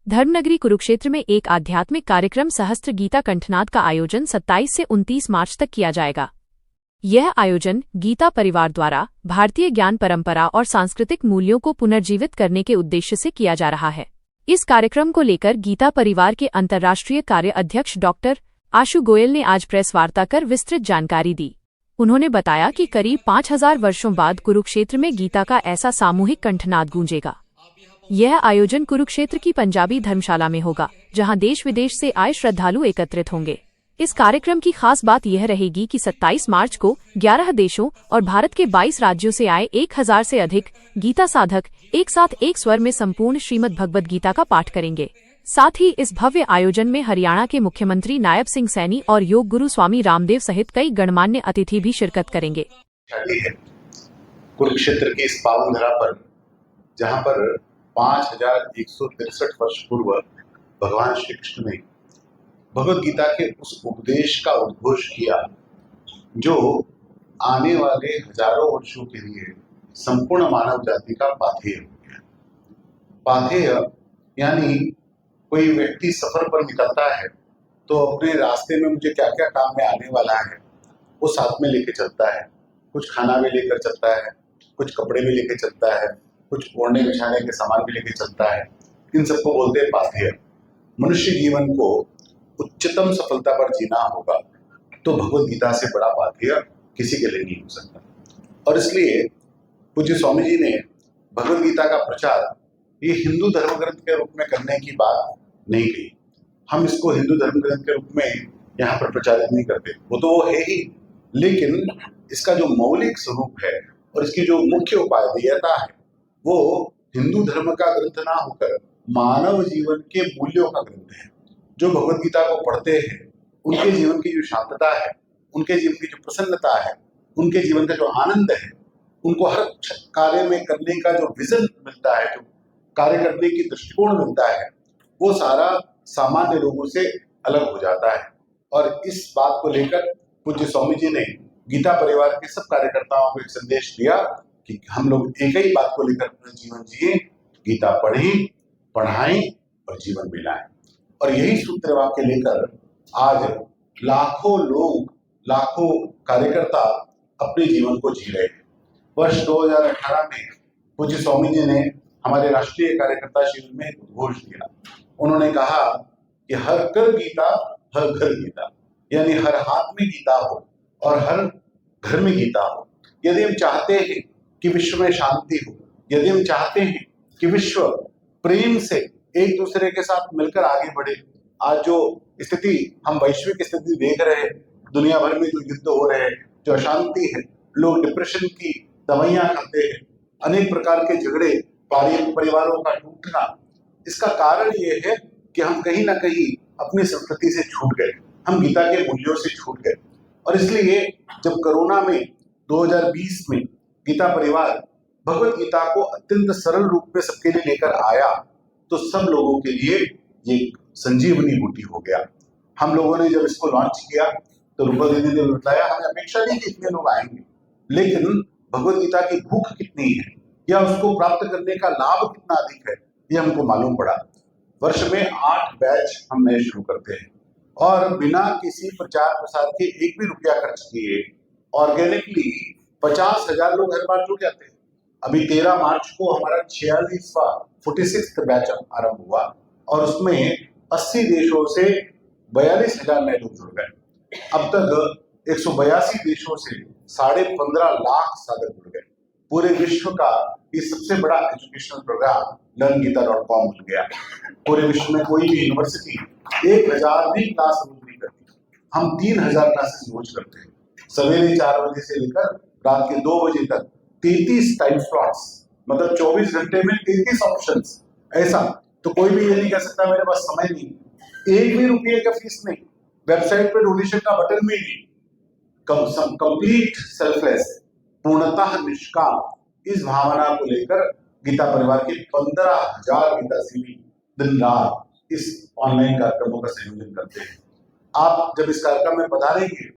धर्मनगरी कुरुक्षेत्र में एक आध्यात्मिक कार्यक्रम सहस्त्र गीता कंठनाद का आयोजन 27 से 29 मार्च तक किया जाएगा। यह आयोजन गीता परिवार द्वारा भारतीय ज्ञान परंपरा और सांस्कृतिक मूल्यों को पुनर्जीवित करने के उद्देश्य से किया जा रहा है। इस कार्यक्रम को लेकर गीता परिवार के अंतर्राष्ट्रीय कार्य अध्यक्ष डॉक्टर आशु गोयल ने आज प्रेस वार्ता कर विस्तृत जानकारी दी। उन्होंने बताया कि करीब 5000 वर्षों बाद कुरुक्षेत्र में गीता का ऐसा सामूहिक कंठनाद गूंजेगा। यह आयोजन कुरुक्षेत्र की पंजाबी धर्मशाला में होगा, जहां देश विदेश से आए श्रद्धालु एकत्रित होंगे। इस कार्यक्रम की खास बात यह रहेगी कि 27 मार्च को 11 देशों और भारत के 22 राज्यों से आए 1000 से अधिक गीता साधक एक साथ एक स्वर में संपूर्ण श्रीमद् भगवद गीता का पाठ करेंगे। साथ ही इस भव्य आयोजन में हरियाणा के मुख्यमंत्री नायब सिंह सैनी और योग गुरु स्वामी रामदेव सहित कई गणमान्य अतिथि भी शिरकत करेंगे। कुरुक्षेत्र की इस पावन धरा पर, जहाँ पर 5163 वर्ष पूर्व भगवान श्री कृष्ण ने भगवद गीता के उस उपदेश का उद्घोष किया जो आने वाले हजारों वर्षों के लिए संपूर्ण मानव जाति का पाथेय हो गया। पाथेय यानी कोई व्यक्ति सफर पर निकलता है तो अपने रास्ते में मुझे क्या क्या काम में आने वाला है वो साथ में लेके चलता है। कुछ खाना भी लेकर चलता है, कुछ कपड़े भी लेके चलता है, कुछ ओढ़ने बिछाने के सामान भी लेके चलता है। इन सबको बोलते हैं पाथेय। मनुष्य जीवन को उच्चतम सफलता पर जीना होगा तो भगवद गीता से बड़ा पाथेय किसी के लिए नहीं हो सकता। और इसलिए पूज्य स्वामी जी ने भगवद गीता का प्रचार ये हिंदू धर्म ग्रंथ के रूप में करने की बात नहीं कही। हम इसको हिंदू धर्म ग्रंथ के रूप में यहाँ पर प्रचारित नहीं करते, वो तो वो है ही, लेकिन इसका जो मौलिक स्वरूप है और इसकी जो मुख्य उपादेयता है वो हिंदू धर्म का ग्रंथ ना होकर मानव जीवन के मूल्यों का ग्रंथ है। जो भगवद गीता को पढ़ते हैं उनके जीवन की जो शांतता है, उनके जीवन की जो प्रसन्नता है, उनके जीवन का जो आनंद है, उनको हर कार्य में करने का जो विजन मिलता है, जो कार्य करने की दृष्टिकोण मिलता है, वो सारा सामान्य लोगों से अलग हो जाता है। और इस बात को लेकर पूज्य स्वामी जी ने गीता परिवार के सब कार्यकर्ताओं को एक संदेश दिया कि हम लोग एक ही बात को लेकर अपना जीवन जिए, गीता पढ़ें, पढ़ाएं और जीवन मिलाएं। और यही सूत्र वाक्य लेकर आज लाखों लोग, लाखों कार्यकर्ता अपने जीवन को जी रहे हैं। वर्ष 2018 में पूज्य स्वामी जी ने हमारे राष्ट्रीय कार्यकर्ता शिविर में उद्घोष दिया। उन्होंने कहा कि हर कर गीता, हर घर गीता, यानी हर हाथ में गीता हो और हर घर में गीता हो। यदि हम चाहते हैं कि विश्व में शांति हो, यदि हम चाहते हैं कि विश्व प्रेम से एक दूसरे के साथ मिलकर आगे बढ़े, आज जो स्थिति हम वैश्विक स्थिति देख रहे हैं, दुनिया भर में जो युद्ध हो रहे हैं, जो अशांति है, लोग डिप्रेशन की दवाइयां खाते हैं, अनेक प्रकार के झगड़े, परिवारों का टूटना, इसका कारण ये है कि हम कहीं ना कहीं अपनी संस्कृति से छूट गए, हम गीता के मूल्यों से छूट गए। और इसलिए जब कोरोना में 2020 में गीता परिवार भगवद गीता को अत्यंत सरल रूप में सबके लिए लेकर आया तो सब लोगों के लिए ये संजीवनी बूटी हो गया। हम लोगों ने जब इसको लॉन्च किया तो रूपा दीदी ने बताया हमें अपेक्षा नहीं कि इतने लोग आएंगे, लेकिन भगवद गीता की भूख कितनी है या उसको प्राप्त करने का लाभ कितना अधिक है ये हमको मालूम पड़ा। वर्ष में 8 बैच हम नए शुरू करते हैं और बिना किसी प्रचार प्रसार के एक भी रुपया खर्च किए ऑर्गेनिकली 50,000 लोग हर बार जुड़ जाते हैं। अभी 13 मार्च को हमारा 46वां बैच आरंभ हुआ और उसमें 80 देशों से 42,000 नए लोग जुड़ गए। अब तक 182 देशों से 15.5 लाख साधक जुड़ गए। पूरे विश्व का ये सबसे बड़ा एजुकेशनल प्रोग्राम learngita.com बन गया। पूरे विश्व में कोई भी यूनिवर्सिटी 1000 भी क्लास रोज नहीं करती, हम 3000 क्लासेस रोज करते हैं। सवेरे 4 बजे से लेकर रात के 2 बजे तक 33 टाइम स्लॉट्स, मतलब 24 घंटे में 33 ऑप्शंस। ऐसा तो कोई भी ये नहीं कह सकता मेरे पास समय नहीं। एक भी रुपये का फीस नहीं, वेबसाइट पे डोनेशन का बटन भी नहीं। कंप्लीट सेल्फलेस, पूर्णतः निष्काम, इस भावना को लेकर गीता परिवार के 15,000 गीता सेवी दिन रात इस ऑनलाइन कार्यक्रमों का संयोजन करते हैं। आप जब इस कार्यक्रम में पधारेंगे